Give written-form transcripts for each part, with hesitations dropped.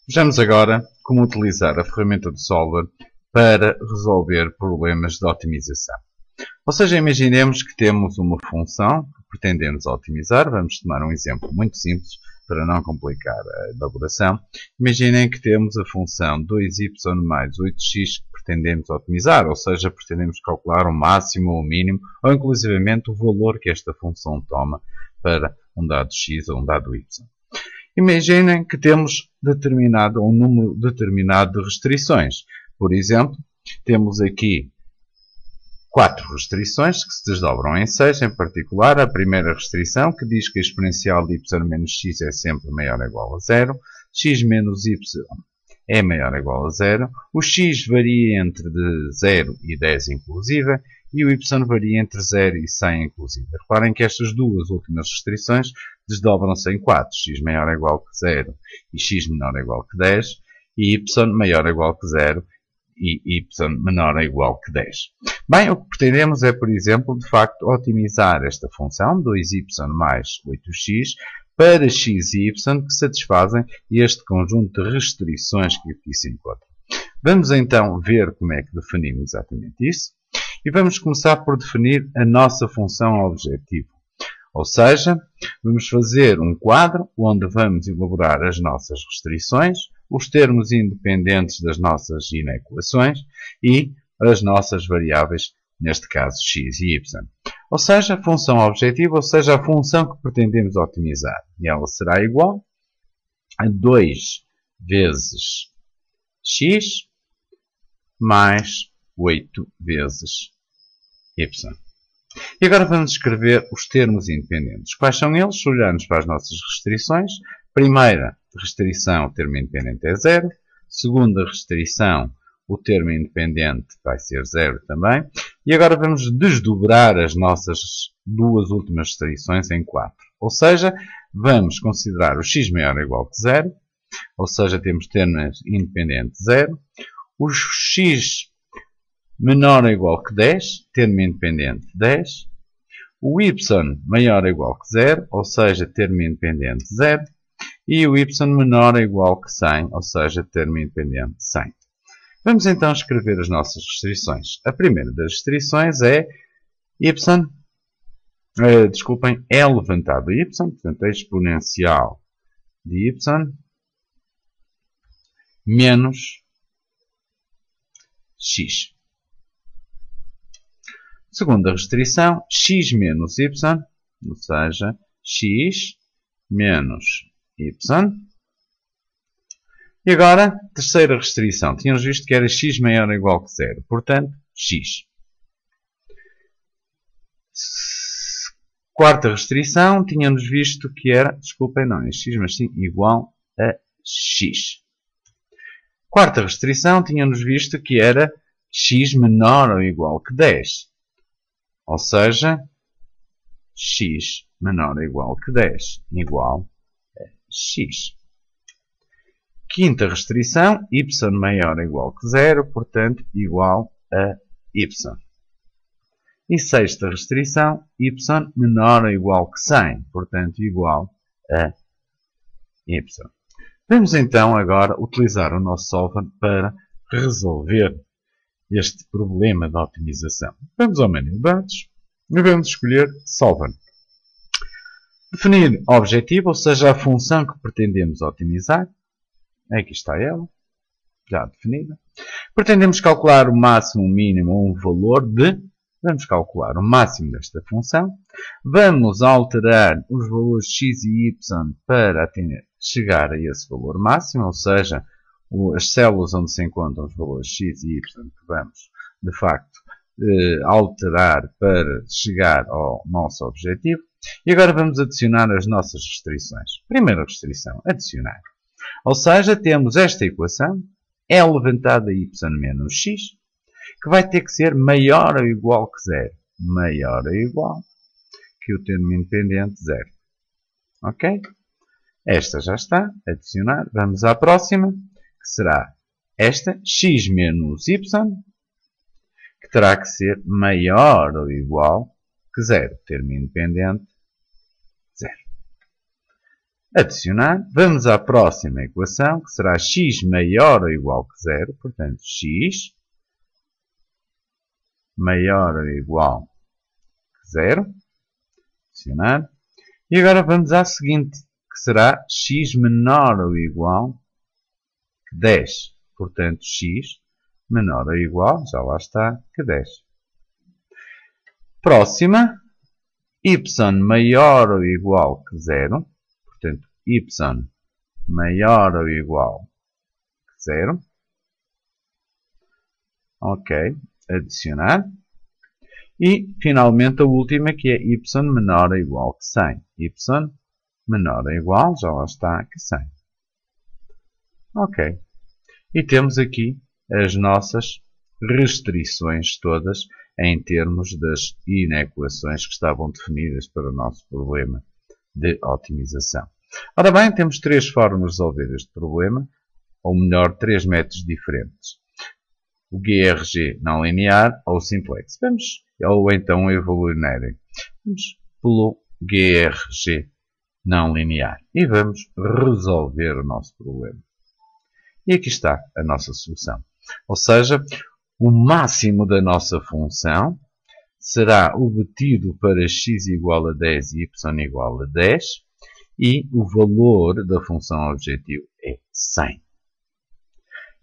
Vejamos agora como utilizar a ferramenta do Solver para resolver problemas de otimização. Ou seja, imaginemos que temos uma função que pretendemos otimizar. Vamos tomar um exemplo muito simples para não complicar a elaboração. Imaginem que temos a função 2y mais 8x que pretendemos otimizar, ou seja, pretendemos calcular o máximo ou o mínimo, ou inclusivamente o valor que esta função toma para um dado x ou um dado y. Imaginem que temos um número determinado de restrições. Por exemplo, temos aqui 4 restrições que se desdobram em 6, em particular a primeira restrição que diz que a exponencial de y menos x é sempre maior ou igual a 0, x menos y é maior ou igual a 0, o x varia entre de 0 e 10 inclusive, e o y varia entre 0 e 100 inclusive. Reparem que estas duas últimas restrições desdobram-se em 4, x maior ou igual que 0 e x menor ou igual que 10, e y maior ou igual que 0 e y menor ou igual que 10. Bem, o que pretendemos é, por exemplo, de facto, otimizar esta função 2y mais 8x para x e y que satisfazem este conjunto de restrições que aqui se encontram. Vamos então ver como é que definimos exatamente isso. E vamos começar por definir a nossa função objetivo. Ou seja, vamos fazer um quadro onde vamos elaborar as nossas restrições, os termos independentes das nossas inequações e as nossas variáveis, neste caso x e y. Ou seja, a função objetivo, ou seja, a função que pretendemos otimizar. E ela será igual a 2 vezes x mais 8 vezes y. E agora vamos escrever os termos independentes. Quais são eles? Se olharmos para as nossas restrições, primeira restrição, o termo independente é 0. Segunda restrição, o termo independente vai ser 0 também. E agora vamos desdobrar as nossas duas últimas restrições em 4. Ou seja, vamos considerar o x maior ou igual que 0. Ou seja, temos termos independente 0. O x menor ou igual que 10, termo independente 10. O y maior ou igual que 0, ou seja, termo independente 0. E o y menor ou igual que 100, ou seja, termo independente 100. Vamos então escrever as nossas restrições. A primeira das restrições é é levantado a y, portanto, a exponencial de y menos x. Segunda restrição, x menos y, ou seja, x menos y. E agora, terceira restrição. Tínhamos visto que era x maior ou igual que 0. Portanto, x. Quarta restrição. Tínhamos visto que era, desculpem, não é x, mas sim igual a x. Quarta restrição. Tínhamos visto que era x menor ou igual que 10. Ou seja, x menor ou igual que 10 igual a x. Quinta restrição, y maior ou igual que 0, portanto, igual a y. E sexta restrição, y menor ou igual que 100, portanto, igual a y. Vamos então agora utilizar o nosso solver para resolver este problema de otimização. Vamos ao menu de dados e vamos escolher Solver. Definir objetivo, ou seja, a função que pretendemos otimizar. Aqui está ela, já definida. Pretendemos calcular o máximo, o mínimo ou um valor de... Vamos calcular o máximo desta função. Vamos alterar os valores x e y para chegar a esse valor máximo, ou seja, as células onde se encontram os valores x e y que vamos, de facto, alterar para chegar ao nosso objetivo. E agora vamos adicionar as nossas restrições. Primeira restrição, adicionar. Ou seja, temos esta equação, é levantada a y menos x, que vai ter que ser maior ou igual que 0. Maior ou igual que o termo independente 0. Ok? Esta já está, adicionar. Vamos à próxima, que será esta, x menos y, que terá que ser maior ou igual que 0. Termo independente 0. Adicionar. Vamos à próxima equação, que será x maior ou igual que zero. Portanto, x maior ou igual que zero. Adicionar. E agora vamos à seguinte, que será x menor ou igual que 10. Portanto, x menor ou igual, já lá está, que 10. Próxima, y maior ou igual que zero. Portanto, y maior ou igual que zero. Ok, adicionar. E, finalmente, a última, que é y menor ou igual que 100. Y menor ou igual, já lá está, que 100. Ok. E temos aqui as nossas restrições todas em termos das inequações que estavam definidas para o nosso problema de otimização. Ora bem, temos três formas de resolver este problema, ou melhor, três métodos diferentes. O GRG não linear ou o simplex. Ou então o evolutionary. Vamos pelo GRG não linear e vamos resolver o nosso problema. E aqui está a nossa solução. Ou seja, o máximo da nossa função será obtido para x igual a 10 e y igual a 10 e o valor da função objetivo é 100.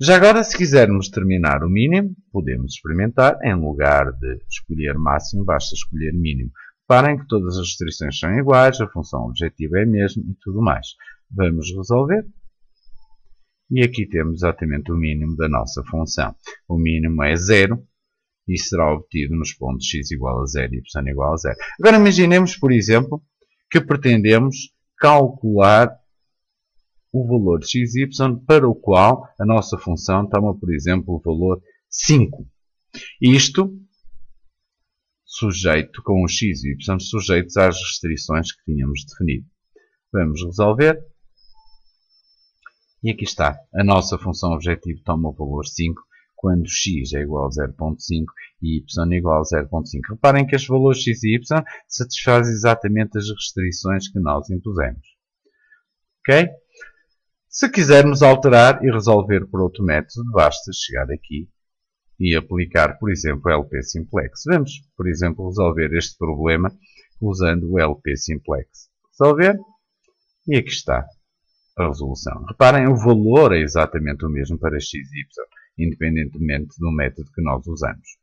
Já agora, se quisermos determinar o mínimo, podemos experimentar. Em lugar de escolher máximo, basta escolher mínimo. Reparem que todas as restrições são iguais, a função objetiva é a mesma e tudo mais. Vamos resolver. E aqui temos exatamente o mínimo da nossa função. O mínimo é 0 e será obtido nos pontos x igual a 0 e y igual a 0. Agora imaginemos, por exemplo, que pretendemos calcular o valor de x e y para o qual a nossa função toma, por exemplo, o valor 5. Isto sujeito com os x e y sujeitos às restrições que tínhamos definido. Vamos resolver. E aqui está. A nossa função objetivo toma o valor 5 quando x é igual a 0.5 e y é igual a 0.5. Reparem que estes valores x e y satisfazem exatamente as restrições que nós impusemos. Ok? Se quisermos alterar e resolver por outro método, basta chegar aqui e aplicar, por exemplo, o LP Simplex. Vamos, por exemplo, resolver este problema usando o LP Simplex. Resolver. E aqui está a resolução. Reparem, o valor é exatamente o mesmo para x e y, independentemente do método que nós usamos.